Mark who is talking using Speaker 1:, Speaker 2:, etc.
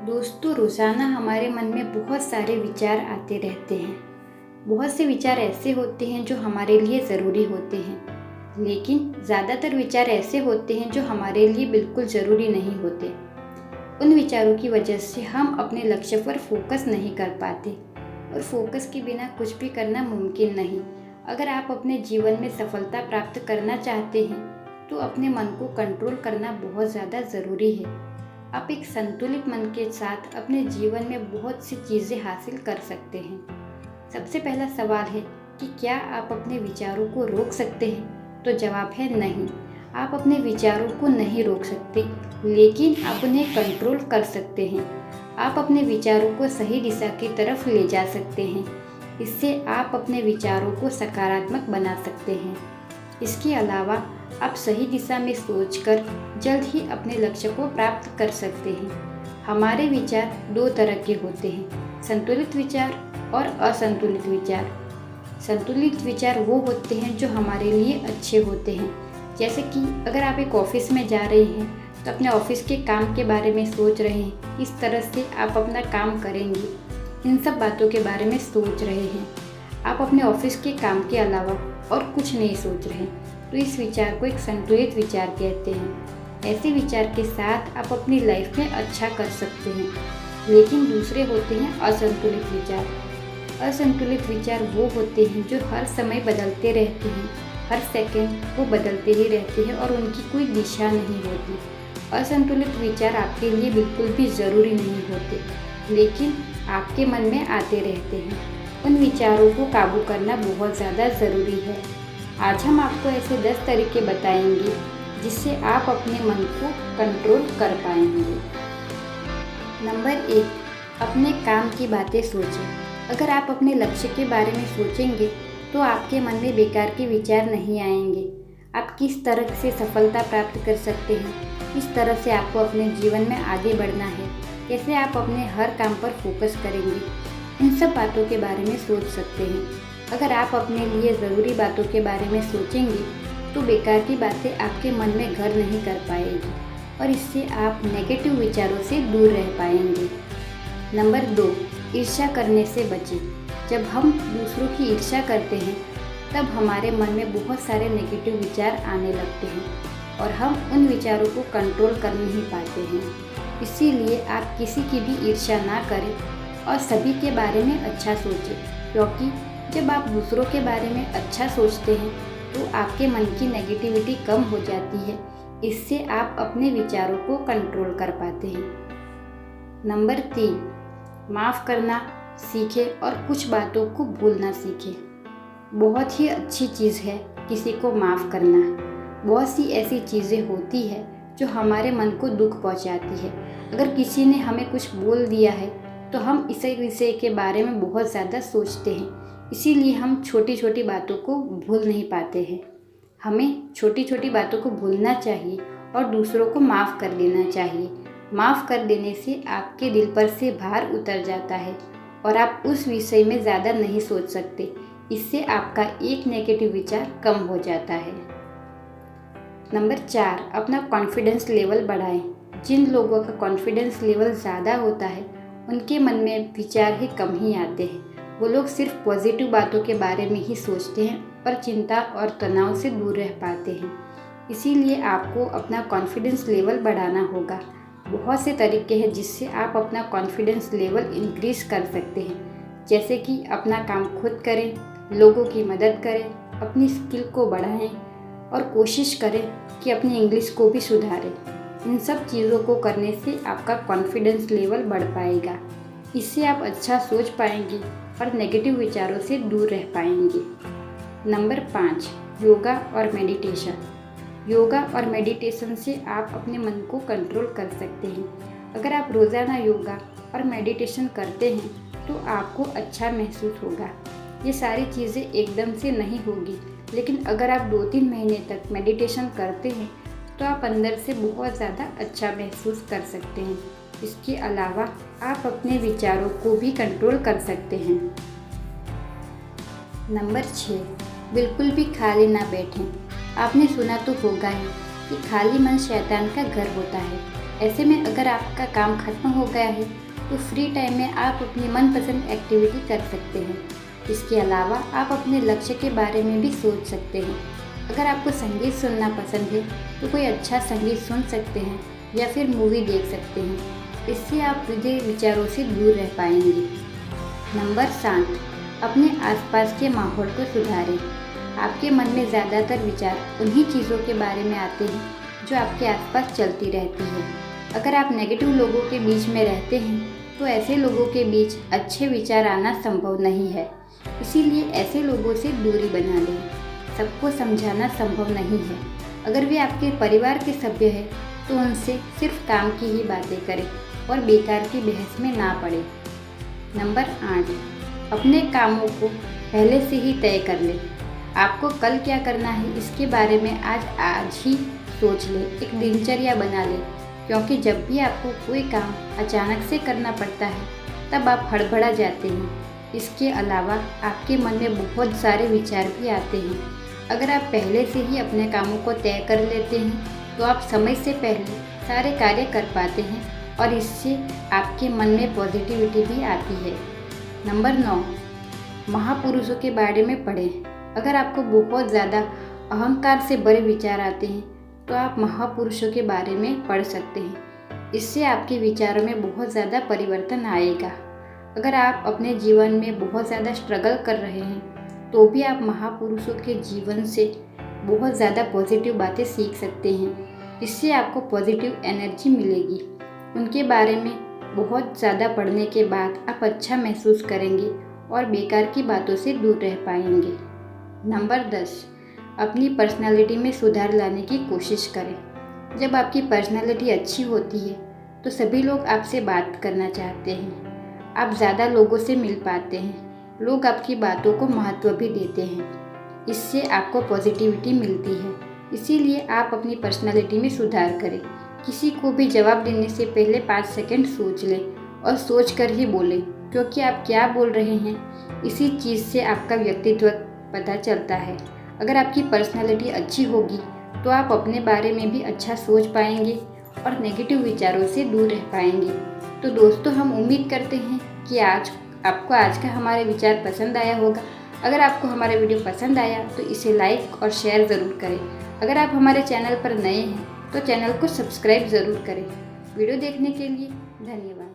Speaker 1: दोस्तों, रोज़ाना हमारे मन में बहुत सारे विचार आते रहते हैं। बहुत से विचार ऐसे होते हैं जो हमारे लिए ज़रूरी होते हैं, लेकिन ज़्यादातर विचार ऐसे होते हैं जो हमारे लिए बिल्कुल ज़रूरी नहीं होते। उन विचारों की वजह से हम अपने लक्ष्य पर फोकस नहीं कर पाते, और फोकस के बिना कुछ भी करना मुमकिन नहीं। अगर आप अपने जीवन में सफलता प्राप्त करना चाहते हैं, तो अपने मन को कंट्रोल करना बहुत ज़्यादा ज़रूरी है। आप एक संतुलित मन के साथ अपने जीवन में बहुत सी चीज़ें हासिल कर सकते हैं। सबसे पहला सवाल है कि क्या आप अपने विचारों को रोक सकते हैं? तो जवाब है नहीं। आप अपने विचारों को नहीं रोक सकते, लेकिन आप उन्हें कंट्रोल कर सकते हैं। आप अपने विचारों को सही दिशा की तरफ ले जा सकते हैं। इससे आप अपने विचारों को सकारात्मक बना सकते हैं। इसके अलावा आप सही दिशा में सोचकर जल्द ही अपने लक्ष्य को प्राप्त कर सकते हैं। हमारे विचार दो तरह के होते हैं, संतुलित विचार और असंतुलित विचार। संतुलित विचार वो होते हैं जो हमारे लिए अच्छे होते हैं। जैसे कि अगर आप एक ऑफिस में जा रहे हैं तो अपने ऑफिस के काम के बारे में सोच रहे हैं, किस तरह से आप अपना काम करेंगे, इन सब बातों के बारे में सोच रहे हैं। आप अपने ऑफिस के काम के अलावा और कुछ नहीं सोच रहे, तो इस विचार को एक संतुलित विचार कहते हैं। ऐसे विचार के साथ आप अपनी लाइफ में अच्छा कर सकते हैं। लेकिन दूसरे होते हैं असंतुलित विचार। असंतुलित विचार वो होते हैं जो हर समय बदलते रहते हैं, हर सेकंड वो बदलते ही रहते हैं और उनकी कोई दिशा नहीं होती। असंतुलित विचार आपके लिए बिल्कुल भी ज़रूरी नहीं होते, लेकिन आपके मन में आते रहते हैं। उन विचारों को काबू करना बहुत ज़्यादा ज़रूरी है। आज हम आपको ऐसे 10 तरीके बताएंगे जिससे आप अपने मन को कंट्रोल कर पाएंगे। नंबर 1, अपने काम की बातें सोचें। अगर आप अपने लक्ष्य के बारे में सोचेंगे तो आपके मन में बेकार के विचार नहीं आएंगे। आप किस तरह से सफलता प्राप्त कर सकते हैं, किस तरह से आपको अपने जीवन में आगे बढ़ना है, कैसे आप अपने हर काम पर फोकस करेंगे, इन सब बातों के बारे में सोच सकते हैं। अगर आप अपने लिए ज़रूरी बातों के बारे में सोचेंगे तो बेकार की बातें आपके मन में घर नहीं कर पाएगी, और इससे आप नेगेटिव विचारों से दूर रह पाएंगे। नंबर 2, ईर्ष्या करने से बचें। जब हम दूसरों की ईर्ष्या करते हैं तब हमारे मन में बहुत सारे नेगेटिव विचार आने लगते हैं और हम उन विचारों को कंट्रोल कर नहीं पाते हैं। इसीलिए आप किसी की भी ईर्ष्या ना करें और सभी के बारे में अच्छा सोचें, क्योंकि जब आप दूसरों के बारे में अच्छा सोचते हैं तो आपके मन की नेगेटिविटी कम हो जाती है। इससे आप अपने विचारों को कंट्रोल कर पाते हैं। नंबर 3, माफ़ करना सीखें और कुछ बातों को भूलना सीखें। बहुत ही अच्छी चीज़ है किसी को माफ़ करना। बहुत सी ऐसी चीज़ें होती है जो हमारे मन को दुख पहुंचाती है। अगर किसी ने हमें कुछ बोल दिया है तो हम इस विषय के बारे में बहुत ज़्यादा सोचते हैं, इसीलिए हम छोटी छोटी बातों को भूल नहीं पाते हैं। हमें छोटी छोटी बातों को भूलना चाहिए और दूसरों को माफ़ कर देना चाहिए। माफ़ कर देने से आपके दिल पर से भार उतर जाता है और आप उस विषय में ज़्यादा नहीं सोच सकते। इससे आपका एक नेगेटिव विचार कम हो जाता है। नंबर 4, अपना कॉन्फिडेंस लेवल बढ़ाएं। जिन लोगों का कॉन्फिडेंस लेवल ज़्यादा होता है उनके मन में विचार ही कम ही आते हैं। वो लोग सिर्फ पॉजिटिव बातों के बारे में ही सोचते हैं और चिंता और तनाव से दूर रह पाते हैं। इसीलिए आपको अपना कॉन्फिडेंस लेवल बढ़ाना होगा। बहुत से तरीके हैं जिससे आप अपना कॉन्फिडेंस लेवल इंक्रीज कर सकते हैं, जैसे कि अपना काम खुद करें, लोगों की मदद करें, अपनी स्किल को बढ़ाएं और कोशिश करें कि अपनी इंग्लिश को भी सुधारें। इन सब चीज़ों को करने से आपका कॉन्फिडेंस लेवल बढ़ पाएगा। इससे आप अच्छा सोच पाएंगे और नेगेटिव विचारों से दूर रह पाएंगे। नंबर 5, योगा और मेडिटेशन। योगा और मेडिटेशन से आप अपने मन को कंट्रोल कर सकते हैं। अगर आप रोज़ाना योगा और मेडिटेशन करते हैं तो आपको अच्छा महसूस होगा। ये सारी चीज़ें एकदम से नहीं होगी, लेकिन अगर आप 2-3 महीने तक मेडिटेशन करते हैं तो आप अंदर से बहुत ज़्यादा अच्छा महसूस कर सकते हैं। इसके अलावा आप अपने विचारों को भी कंट्रोल कर सकते हैं। नंबर 6, बिल्कुल भी खाली ना बैठें। आपने सुना तो होगा ही कि खाली मन शैतान का घर होता है। ऐसे में अगर आपका काम खत्म हो गया है तो फ्री टाइम में आप अपनी मनपसंद एक्टिविटी कर सकते हैं। इसके अलावा आप अपने लक्ष्य के बारे में भी सोच सकते हैं। अगर आपको संगीत सुनना पसंद है तो कोई अच्छा संगीत सुन सकते हैं या फिर मूवी देख सकते हैं। इससे आप विदेह विचारों से दूर रह पाएंगे। नंबर 7, अपने आसपास के माहौल को सुधारें। आपके मन में ज़्यादातर विचार उन्हीं चीज़ों के बारे में आते हैं जो आपके आसपास चलती रहती है। अगर आप नेगेटिव लोगों के बीच में रहते हैं तो ऐसे लोगों के बीच अच्छे विचार आना संभव नहीं है। इसीलिए ऐसे लोगों से दूरी बना लें। सबको समझाना संभव नहीं है। अगर वे आपके परिवार के सभ्य हैं तो उनसे सिर्फ काम की ही बातें करें और बेकार की बहस में ना पड़े। नंबर 8, अपने कामों को पहले से ही तय कर लें। आपको कल क्या करना है इसके बारे में आज ही सोच लें, एक दिनचर्या बना लें, क्योंकि जब भी आपको कोई काम अचानक से करना पड़ता है तब आप हड़बड़ा जाते हैं। इसके अलावा आपके मन में बहुत सारे विचार भी आते हैं। अगर आप पहले से ही अपने कामों को तय कर लेते हैं तो आप समय से पहले सारे कार्य कर पाते हैं और इससे आपके मन में पॉजिटिविटी भी आती है। नंबर 9, महापुरुषों के बारे में पढ़ें। अगर आपको बहुत ज़्यादा अहंकार से बड़े विचार आते हैं तो आप महापुरुषों के बारे में पढ़ सकते हैं। इससे आपके विचारों में बहुत ज़्यादा परिवर्तन आएगा। अगर आप अपने जीवन में बहुत ज़्यादा स्ट्रगल कर रहे हैं तो भी आप महापुरुषों के जीवन से बहुत ज़्यादा पॉजिटिव बातें सीख सकते हैं। इससे आपको पॉजिटिव एनर्जी मिलेगी। उनके बारे में बहुत ज़्यादा पढ़ने के बाद आप अच्छा महसूस करेंगे और बेकार की बातों से दूर रह पाएंगे। नंबर 10, अपनी पर्सनालिटी में सुधार लाने की कोशिश करें। जब आपकी पर्सनालिटी अच्छी होती है तो सभी लोग आपसे बात करना चाहते हैं। आप ज़्यादा लोगों से मिल पाते हैं। लोग आपकी बातों को महत्व भी देते हैं। इससे आपको पॉजिटिविटी मिलती है। इसीलिए आप अपनी पर्सनालिटी में सुधार करें। किसी को भी जवाब देने से पहले 5 सेकंड सोच लें और सोच कर ही बोलें, क्योंकि आप क्या बोल रहे हैं इसी चीज़ से आपका व्यक्तित्व पता चलता है। अगर आपकी पर्सनालिटी अच्छी होगी तो आप अपने बारे में भी अच्छा सोच पाएंगे और नेगेटिव विचारों से दूर रह पाएंगे। तो दोस्तों, हम उम्मीद करते हैं कि आपको आज का हमारे विचार पसंद आया होगा। अगर आपको हमारा वीडियो पसंद आया तो इसे लाइक और शेयर ज़रूर करें। अगर आप हमारे चैनल पर नए हैं तो चैनल को सब्सक्राइब ज़रूर करें। वीडियो देखने के लिए धन्यवाद।